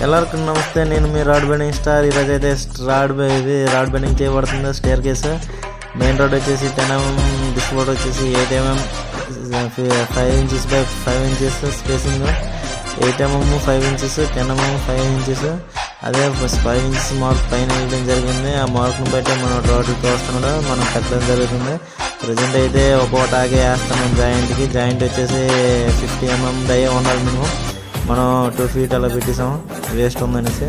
ಎಲ್ಲರಿಗೂ ನಮಸ್ತೆ. నేను మీ రాడ్ బెండింగ్ స్టార్. ఈరోజు అయితే రాడ్ బెండింగ్ చేయబడుతుంది. స్టేర్ కేసు మెయిన్ రోడ్ వచ్చేసి 10 mm, డిస్ బోర్డ్ వచ్చేసి 8 mm, 5 inches by 5 inches spacing, 8 mm 5 inches, 10 mm 5 inches. అదే 5 inches మార్క్ పైన వేయడం జరిగింది. ఆ మార్క్ను బట్టి మనం రోడ్డు తోస్తున్నాడు, మనం కట్టడం జరుగుతుంది. ప్రజెంట్ అయితే ఒక్కొక్కటి ఆగే వేస్తున్నాం. జాయింట్ వచ్చేసి 50 mm డై ఉండాలి. మనం 2 feet అలా పెట్టేసాం, వేస్ట్ ఉందనేసి.